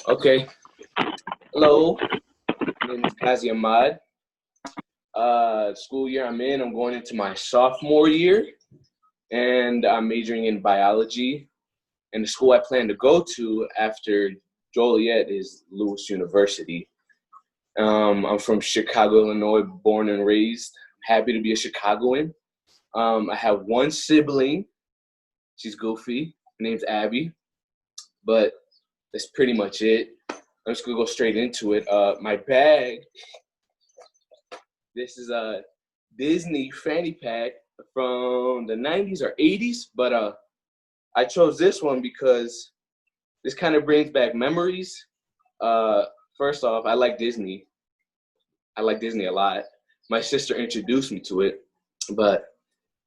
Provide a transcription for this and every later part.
Okay. Hello. My name is Ghazi Ahmad. School year I'm going into my sophomore year, and I'm majoring in biology. And the school I plan to go to after Joliet is Lewis University. I'm from Chicago, Illinois, born and raised. Happy to be a Chicagoan. I have one sibling. She's goofy. Her name's Abby. But that's pretty much it. I'm just gonna go straight into it. My bag. This is a Disney fanny pack from the 90s or 80s, but I chose this one because this kind of brings back memories. First off, I like Disney. I like Disney a lot. My sister introduced me to it, but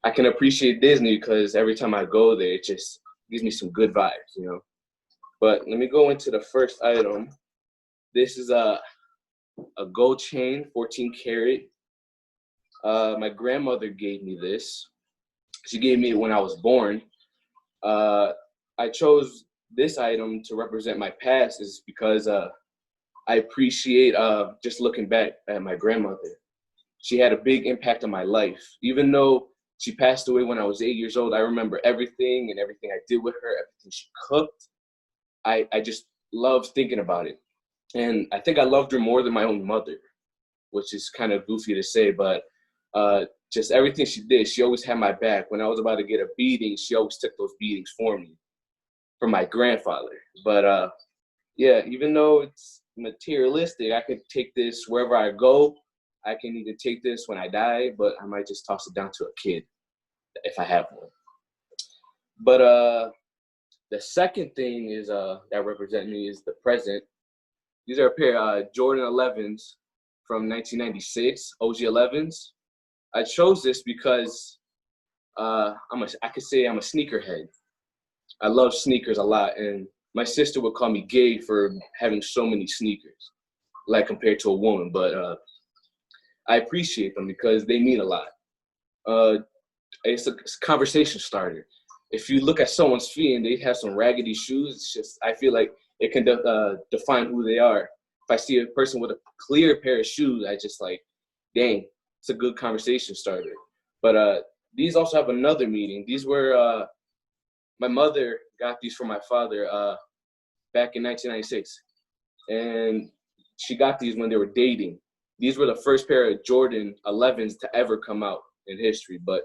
I can appreciate Disney because every time I go there, it just gives me some good vibes. But let me go into the first item. This is a gold chain, 14 karat. My grandmother gave me this. She gave me it when I was born. I chose this item to represent my past is because I appreciate just looking back at my grandmother. She had a big impact on my life. Even though she passed away when I was 8 years old, I remember everything and everything I did with her, everything she cooked. I just loved thinking about it. And I think I loved her more than my own mother, which is kind of goofy to say, but just everything she did, she always had my back. When I was about to get a beating, she always took those beatings for me, for my grandfather. But yeah, even though it's materialistic, I could take this wherever I go. I can either take this when I die, but I might just toss it down to a kid if I have one. But the second thing is that represent me is the present. These are a pair of Jordan 11s from 1996, OG 11s. I chose this because I could say I'm a sneakerhead. I love sneakers a lot, and my sister would call me gay for having so many sneakers, like compared to a woman. But I appreciate them because they mean a lot. It's a conversation starter. If you look at someone's feet and they have some raggedy shoes, it's just I feel like it can define who they are. If I see a person with a clear pair of shoes, I just like, dang, it's a good conversation starter. But these also have another meaning. These were my mother got these for my father back in 1996, and she got these when they were dating. These were the first pair of Jordan 11s to ever come out in history. But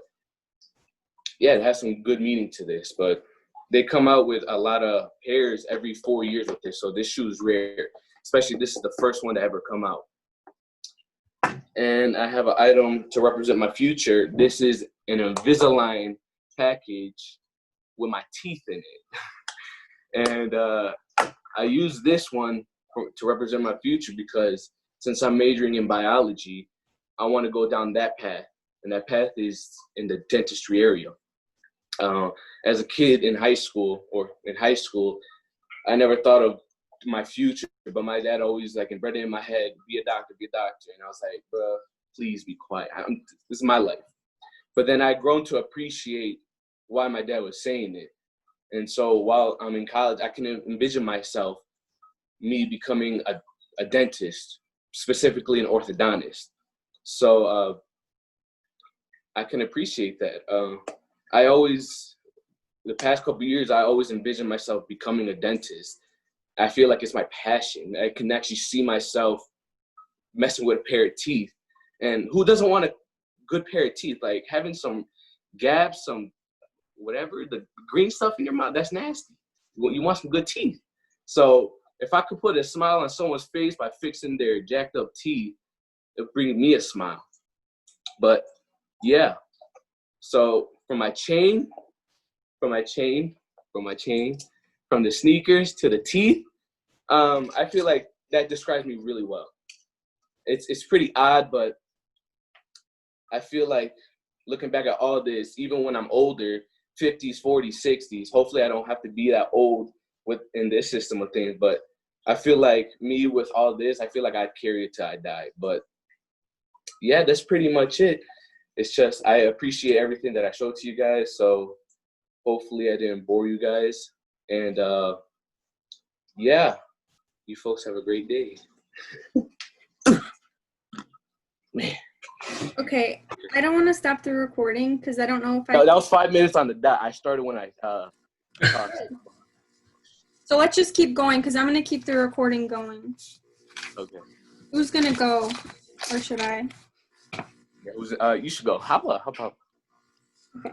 yeah, it has some good meaning to this. But they come out with a lot of pairs every 4 years with this, so this shoe is rare. Especially this is the first one to ever come out. And I have an item to represent my future. This is an Invisalign package with my teeth in it. And I use this one to represent my future because since I'm majoring in biology, I want to go down that path. And that path is in the dentistry area. As a kid in high school, I never thought of my future, but my dad always like inbred it in my head, be a doctor, be a doctor. And I was like, bro, please be quiet. This is my life. But then I grown to appreciate why my dad was saying it. And so while I'm in college, I can envision myself, me becoming a dentist, specifically an orthodontist. So I can appreciate that. The past couple of years, I always envisioned myself becoming a dentist. I feel like it's my passion. I can actually see myself messing with a pair of teeth. And who doesn't want a good pair of teeth? Like having some gaps, some whatever, the green stuff in your mouth, that's nasty. You want some good teeth. So if I could put a smile on someone's face by fixing their jacked up teeth, it would bring me a smile. But yeah, so from the sneakers to the teeth, I feel like that describes me really well. It's pretty odd, but I feel like looking back at all this, even when I'm older, 50s, 40s, 60s, hopefully I don't have to be that old in this system of things. But I feel like me with all this, I feel like I'd carry it till I die. But yeah, that's pretty much it. It's just I appreciate everything that I showed to you guys. So hopefully I didn't bore you guys. And yeah, You folks have a great day. Man. Okay, I don't want to stop the recording because I don't know if No, that was 5 minutes on the dot. I started when I talked. So let's just keep going because I'm going to keep the recording going. Okay. Who's going to go? Or should I? Yeah, it was, you should go. Hop up. Okay.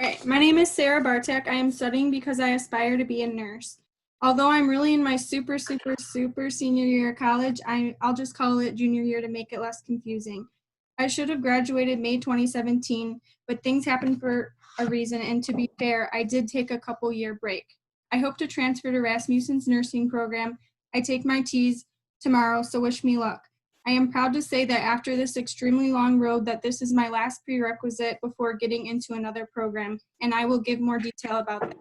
All right, my name is Sarah Bartek. I am studying because I aspire to be a nurse. Although I'm really in my super senior year of college, I'll just call it junior year to make it less confusing. I should have graduated May 2017, but things happened for a reason, and to be fair, I did take a couple-year break. I hope to transfer to Rasmussen's nursing program. I take my T's tomorrow, so wish me luck. I am proud to say that after this extremely long road that this is my last prerequisite before getting into another program, and I will give more detail about that.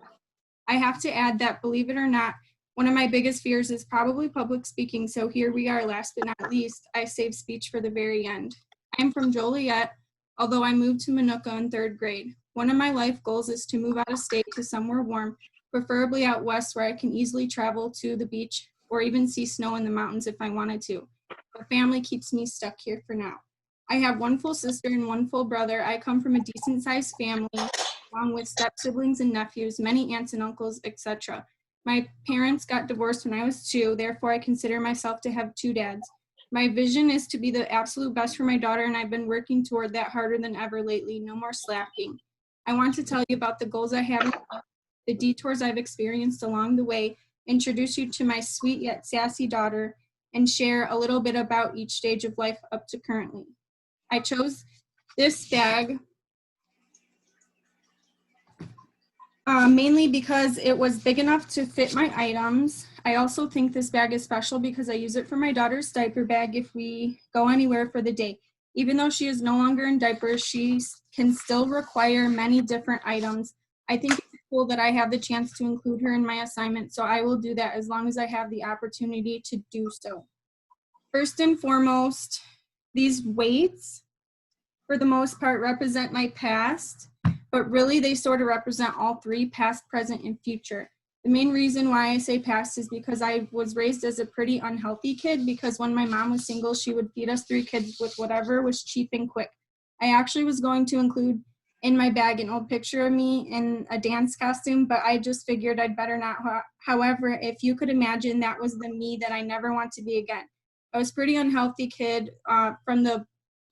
I have to add that, believe it or not, one of my biggest fears is probably public speaking, so here we are. Last but not least, I saved speech for the very end. I'm from Joliet, although I moved to Minooka in 3rd grade. One of my life goals is to move out of state to somewhere warm, preferably out west where I can easily travel to the beach or even see snow in the mountains if I wanted to. But family keeps me stuck here for now. I have one full sister and one full brother. I come from a decent-sized family, along with step-siblings and nephews, many aunts and uncles, etc. My parents got divorced when I was 2, therefore I consider myself to have 2 dads. My vision is to be the absolute best for my daughter, and I've been working toward that harder than ever lately. No more slacking. I want to tell you about the goals I have, the detours I've experienced along the way, introduce you to my sweet yet sassy daughter, and share a little bit about each stage of life up to currently. I chose this bag mainly because it was big enough to fit my items. I also think this bag is special because I use it for my daughter's diaper bag if we go anywhere for the day. Even though she is no longer in diapers, she can still require many different items. I think it's cool that I have the chance to include her in my assignment, so I will do that as long as I have the opportunity to do so. First and foremost, these weights, for the most part, represent my past, but really they sort of represent all 3, past, present, and future. The main reason why I say past is because I was raised as a pretty unhealthy kid, because when my mom was single, she would feed us 3 kids with whatever was cheap and quick. I actually was going to include in my bag an old picture of me in a dance costume, but I just figured I'd better not. However, if you could imagine, that was the me that I never want to be again. I was a pretty unhealthy kid from the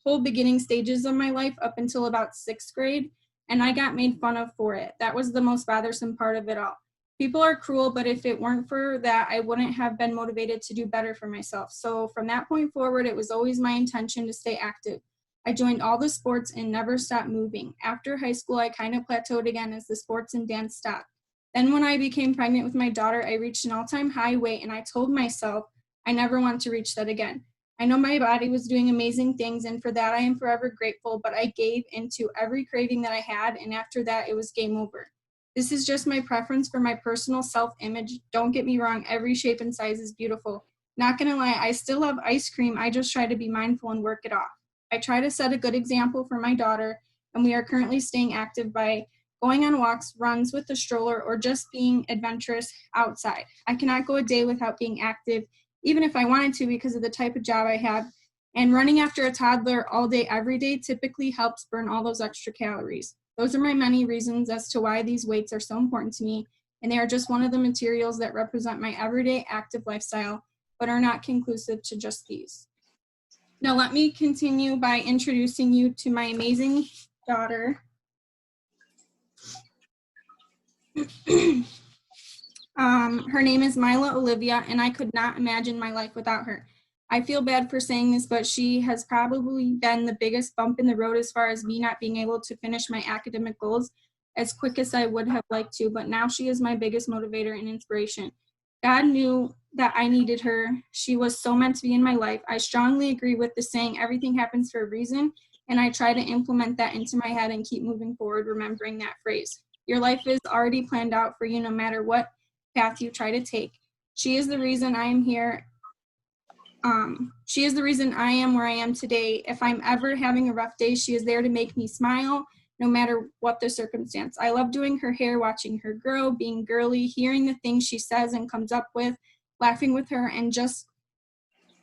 whole beginning stages of my life up until about 6th grade, and I got made fun of for it. That was the most bothersome part of it all. People are cruel, but if it weren't for that, I wouldn't have been motivated to do better for myself. So from that point forward, it was always my intention to stay active. I joined all the sports and never stopped moving. After high school, I kind of plateaued again as the sports and dance stopped. Then when I became pregnant with my daughter, I reached an all-time high weight, and I told myself I never want to reach that again. I know my body was doing amazing things, and for that I am forever grateful, but I gave into every craving that I had, and after that it was game over. This is just my preference for my personal self-image. Don't get me wrong, every shape and size is beautiful. Not gonna lie, I still love ice cream. I just try to be mindful and work it off. I try to set a good example for my daughter, and we are currently staying active by going on walks, runs with the stroller, or just being adventurous outside. I cannot go a day without being active, even if I wanted to because of the type of job I have. And running after a toddler all day, every day typically helps burn all those extra calories. Those are my many reasons as to why these weights are so important to me, and they are just one of the materials that represent my everyday active lifestyle, but are not conclusive to just these. Now let me continue by introducing you to my amazing daughter. Her name is Mila Olivia, and I could not imagine my life without her. I feel bad for saying this, but she has probably been the biggest bump in the road as far as me not being able to finish my academic goals as quick as I would have liked to, but now she is my biggest motivator and inspiration. God knew that I needed her. She was so meant to be in my life. I strongly agree with the saying, everything happens for a reason, and I try to implement that into my head and keep moving forward, remembering that phrase. Your life is already planned out for you no matter what path you try to take. She is the reason I am here. She is the reason I am where I am today. If I'm ever having a rough day, she is there to make me smile no matter what the circumstance. I love doing her hair, watching her grow, being girly, hearing the things she says and comes up with, laughing with her, and just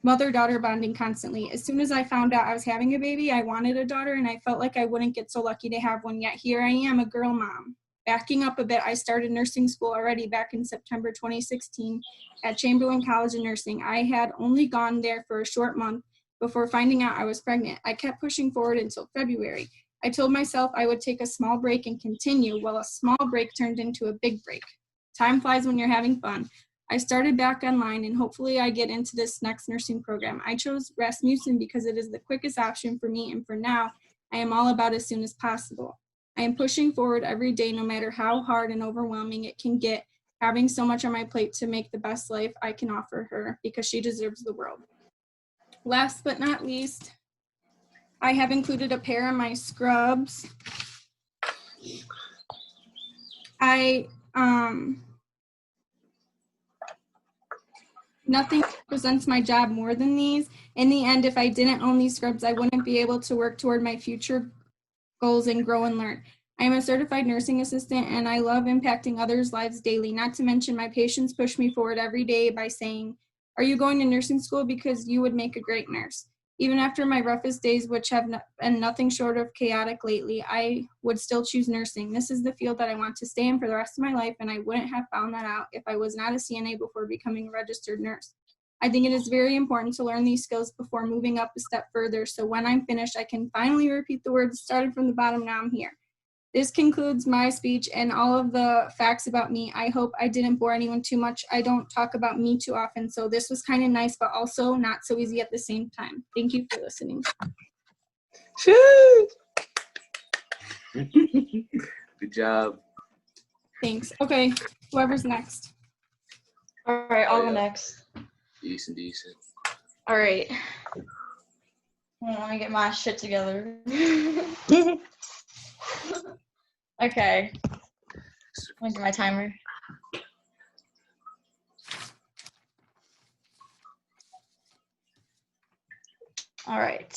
mother-daughter bonding constantly. As soon as I found out I was having a baby, I wanted a daughter, and I felt like I wouldn't get so lucky to have one, yet here I am, a girl mom. Backing up a bit, I started nursing school already back in September 2016 at Chamberlain College of Nursing. I had only gone there for a short month before finding out I was pregnant. I kept pushing forward until February. I told myself I would take a small break and continue. Well, a small break turned into a big break. Time flies when you're having fun. I started back online, and hopefully I get into this next nursing program. I chose Rasmussen because it is the quickest option for me, and for now, I am all about as soon as possible. I am pushing forward every day, no matter how hard and overwhelming it can get, having so much on my plate to make the best life I can offer her, because she deserves the world. Last but not least, I have included a pair of my scrubs. Nothing represents my job more than these. In the end, if I didn't own these scrubs, I wouldn't be able to work toward my future goals and grow and learn. I am a certified nursing assistant, and I love impacting others' lives daily. Not to mention, my patients push me forward every day by saying, "Are you going to nursing school? Because you would make a great nurse." Even after my roughest days, which have been nothing short of chaotic lately, I would still choose nursing. This is the field that I want to stay in for the rest of my life, and I wouldn't have found that out if I was not a CNA before becoming a registered nurse. I think it is very important to learn these skills before moving up a step further, so when I'm finished, I can finally repeat the words, "Started from the bottom, now I'm here." This concludes my speech and all of the facts about me. I hope I didn't bore anyone too much. I don't talk about me too often, so this was kind of nice, but also not so easy at the same time. Thank you for listening. Good job. Thanks. Okay, whoever's next. All right, I'll go next. Decent. All right. Let me get my shit together. Okay. Let me get my timer. All right.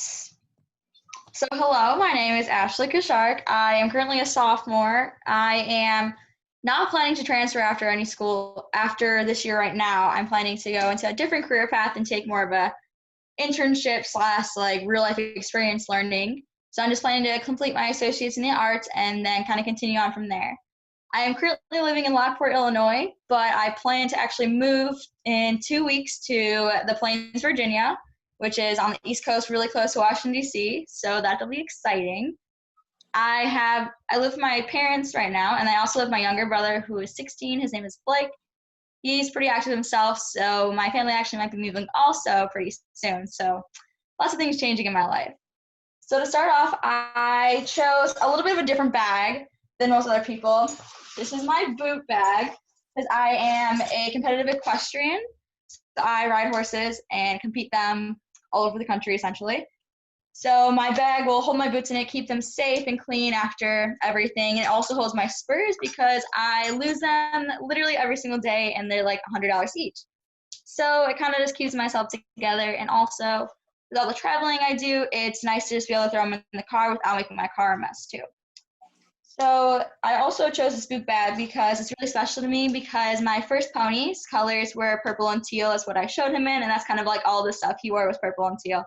So hello, my name is Ashley Kashark. I am currently a sophomore. I am not planning to transfer after any school after this year right now. I'm planning to go into a different career path and take more of a internship / like real life experience learning. So I'm just planning to complete my associates in the arts and then kind of continue on from there. I am currently living in Lockport, Illinois, but I plan to actually move in 2 weeks to the Plains, Virginia, which is on the East Coast, really close to Washington, D.C., so that'll be exciting. I live with my parents right now, and I also live with my younger brother who is 16. His name is Blake. He's pretty active himself, so my family actually might be moving also pretty soon, so lots of things changing in my life. So to start off, I chose a little bit of a different bag than most other people. This is my boot bag, because I am a competitive equestrian. So I ride horses and compete them all over the country, essentially. So my bag will hold my boots in it, keep them safe and clean after everything. And it also holds my spurs because I lose them literally every single day, and they're like $100 each. So it kind of just keeps myself together. And also, with all the traveling I do, it's nice to just be able to throw them in the car without making my car a mess too. So I also chose this boot bag because it's really special to me, because my first pony's colors were purple and teal is what I showed him in, and that's kind of like all the stuff he wore was purple and teal.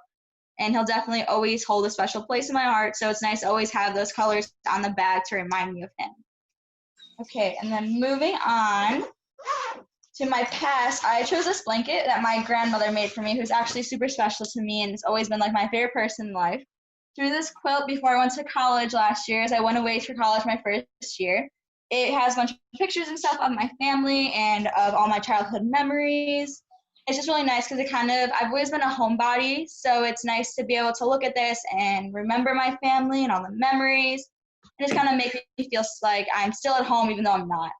And he'll definitely always hold a special place in my heart, so it's nice to always have those colors on the bag to remind me of him. Okay, and then moving on to my past, I chose this blanket that my grandmother made for me, who's actually super special to me and has always been like my favorite person in life. Through this quilt before I went to college last year, as I went away for college my first year. It has a bunch of pictures and stuff of my family and of all my childhood memories. It's just really nice because I've always been a homebody, so it's nice to be able to look at this and remember my family and all the memories. And just kind of make me feel like I'm still at home even though I'm not.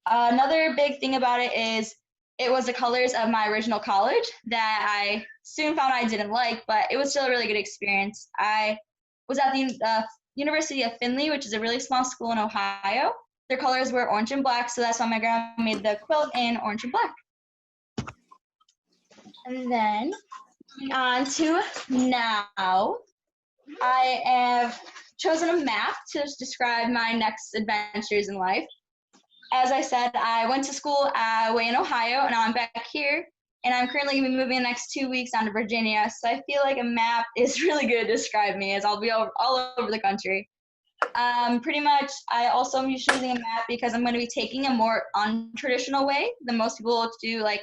Another big thing about it is it was the colors of my original college that I soon found I didn't like, but it was still a really good experience. I was at the University of Findlay, which is a really small school in Ohio. Their colors were orange and black, so that's why my grandma made the quilt in orange and black. And then moving on to now, I have chosen a map to describe my next adventures in life. As I said, I went to school way in Ohio, and now I'm back here. And I'm currently going to be moving the next 2 weeks down to Virginia. So I feel like a map is really good to describe me, as I'll be all over the country. Pretty much, I also am choosing a map because I'm going to be taking a more untraditional way than most people do, like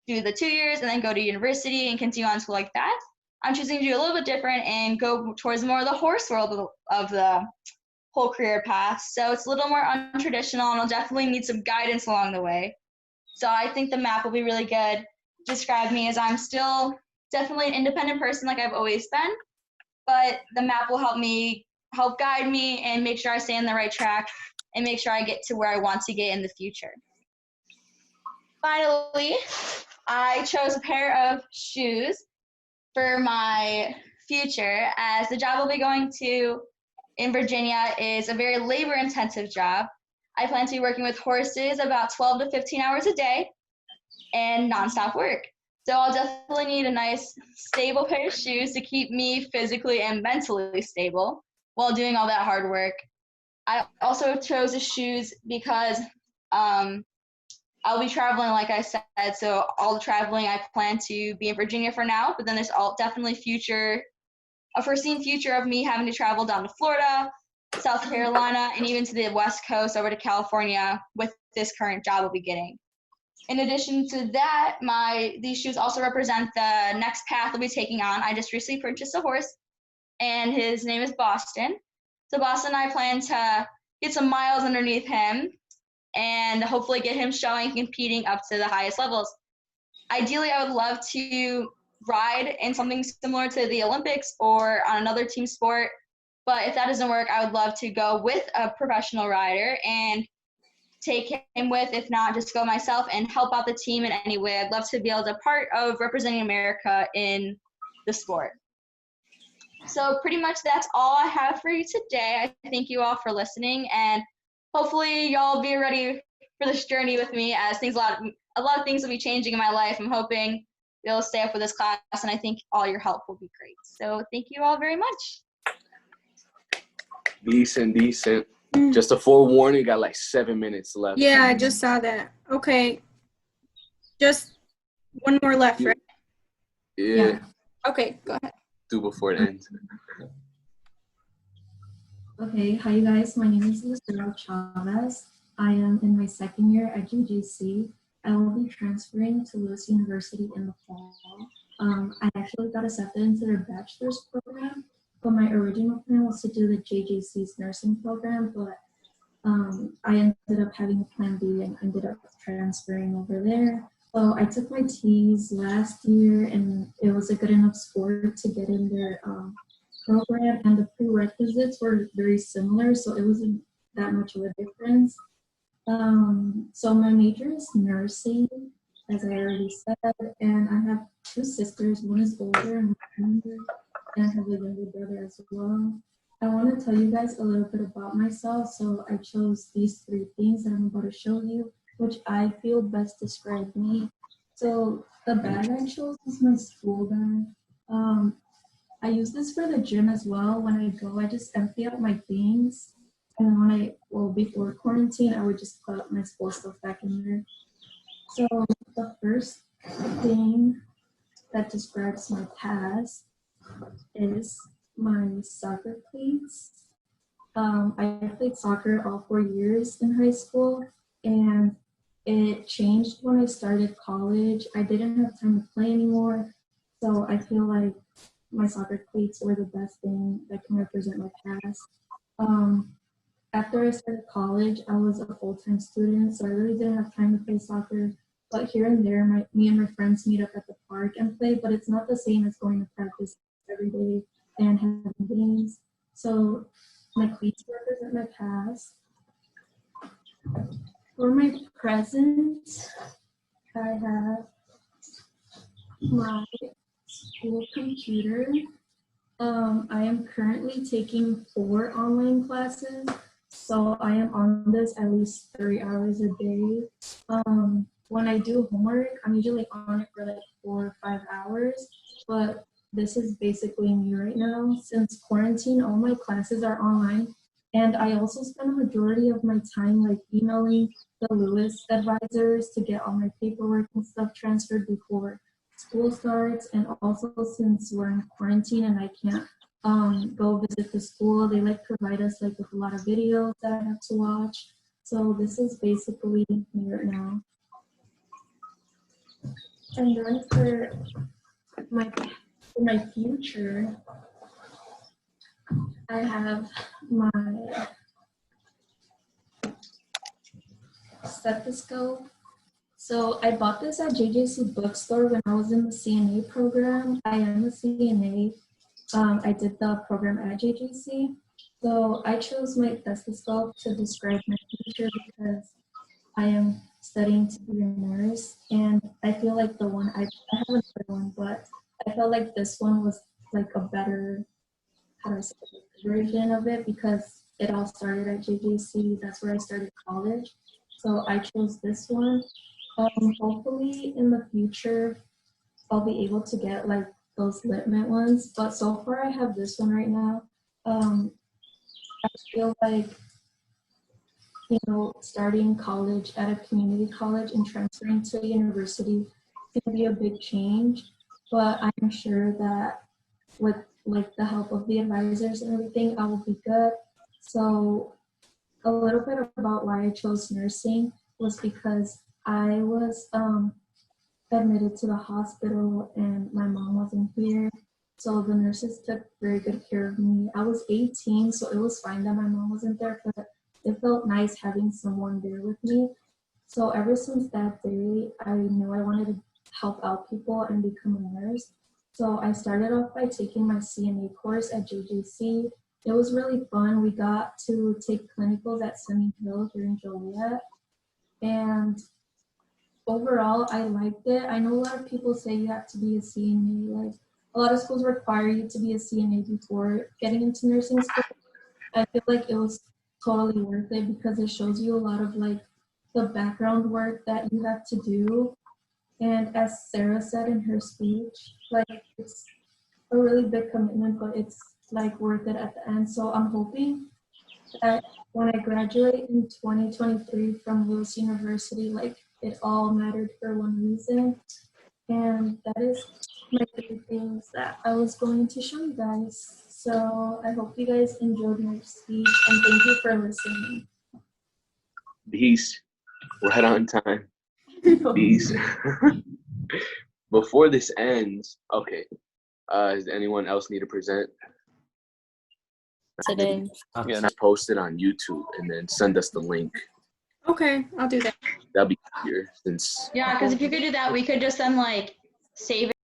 do the 2 years and then go to university and continue on school like that. I'm choosing to do a little bit different and go towards more of the horse world of the whole career path. So it's a little more untraditional, and I'll definitely need some guidance along the way. So I think the map will be really good to describe me, as I'm still definitely an independent person like I've always been, but the map will help guide me and make sure I stay on the right track and make sure I get to where I want to get in the future. Finally, I chose a pair of shoes for my future, as the job I'll be going to in Virginia is a very labor-intensive job. I plan to be working with horses about 12 to 15 hours a day and nonstop work. So I'll definitely need a nice, stable pair of shoes to keep me physically and mentally stable while doing all that hard work. I also chose the shoes because I'll be traveling, like I said, so all the traveling I plan to be in Virginia for now, but then there's definitely a foreseen future of me having to travel down to Florida, South Carolina, and even to the West Coast over to California with this current job I'll be getting. In addition to that, these shoes also represent the next path I'll be taking on. I just recently purchased a horse, and his name is Boston. So Boston and I plan to get some miles underneath him and hopefully get him showing and competing up to the highest levels. Ideally, I would love to ride in something similar to the Olympics or on another team sport. But if that doesn't work, I would love to go with a professional rider and take him with, if not, just go myself and help out the team in any way. I'd love to be able to part of representing America in the sport. So pretty much that's all I have for you today. I thank you all for listening, and hopefully y'all be ready for this journey with me, as a lot of things will be changing in my life. I'm hoping you'll stay up with this class, and I think all your help will be great. So thank you all very much. Decent. Just a forewarning, got like 7 minutes left. Yeah, I just saw that. Okay. Just one more left, right? Yeah. Okay, go ahead. Do before it ends. Okay, hi you guys. My name is Lucero Chavez. I am in my second year at GGC. I will be transferring to Lewis University in the fall. I actually got accepted into their bachelor's program, but my original plan was to do the JGC's nursing program, but I ended up having a plan B and ended up transferring over there. So I took my T's last year, and it was a good enough score to get in their program, and the prerequisites were very similar, so it wasn't that much of a difference. So my major is nursing, as I already said, and I have two sisters. One is older and one is younger, and I have a younger brother as well. I want to tell you guys a little bit about myself, so I chose these 3 things that I'm about to show you, which I feel best describe me. So the bag I chose is my school bag. I use this for the gym as well. When I go, I just empty out my things. And before quarantine, I would just put my school stuff back in there. So the first thing that describes my past is my soccer cleats. I played soccer all 4 years in high school, and it changed when I started college. I didn't have time to play anymore, so I feel like my soccer cleats were the best thing that can represent my past. After I started college, I was a full-time student, so I really didn't have time to play soccer. But here and there, me and my friends meet up at the park and play, but it's not the same as going to practice every day and having games. So my cleats represent my past. For my present, I have my school computer. I am currently taking 4 online classes, so I am on this at least 3 hours a day. When I do homework, I'm usually on it for like 4 or 5 hours, but this is basically me right now. Since quarantine, all my classes are online. And I also spend a majority of my time like emailing the Lewis advisors to get all my paperwork and stuff transferred before school starts. And also since we're in quarantine and I can't go visit the school, they like provide us like with a lot of videos that I have to watch. So this is basically me right now. And then for my future, I have my stethoscope. So I bought this at JJC bookstore when I was in the CNA program. I am a CNA. I did the program at JJC. So I chose my stethoscope to describe my future because I am studying to be a nurse, and I feel like the one I have another one, but I felt like this one was like a better, how do I say it, version of it because it all started at JJC. That's where I started college. So I chose this one. Hopefully in the future, I'll be able to get like those lip mint ones. But so far I have this one right now. I feel like, you know, starting college at a community college and transferring to a university can be a big change. But I'm sure that with like the help of the advisors and everything, I will be good. So a little bit about why I chose nursing was because I was admitted to the hospital and my mom wasn't here. So the nurses took very good care of me. I was 18, so it was fine that my mom wasn't there, but it felt nice having someone there with me. So ever since that day, I knew I wanted to help out people and become a nurse. So I started off by taking my CNA course at JJC. It was really fun. We got to take clinicals at Sunny Hill here in Joliet. And overall, I liked it. I know a lot of people say you have to be a CNA. Like a lot of schools require you to be a CNA before getting into nursing school. I feel like it was totally worth it because it shows you a lot of like the background work that you have to do. And as Sarah said in her speech, like it's a really big commitment, but it's like worth it at the end. So I'm hoping that when I graduate in 2023 from Lewis University, like it all mattered for one reason. And that is my three things that I was going to show you guys. So I hope you guys enjoyed my speech and thank you for listening. Peace. Right on time. Peace. Before this ends, okay. Does anyone else need to present? Today. Yeah, just post it on YouTube and then send us the link. Okay, I'll do that. That'll be easier since. Yeah, because if you could do that, we could just then like save it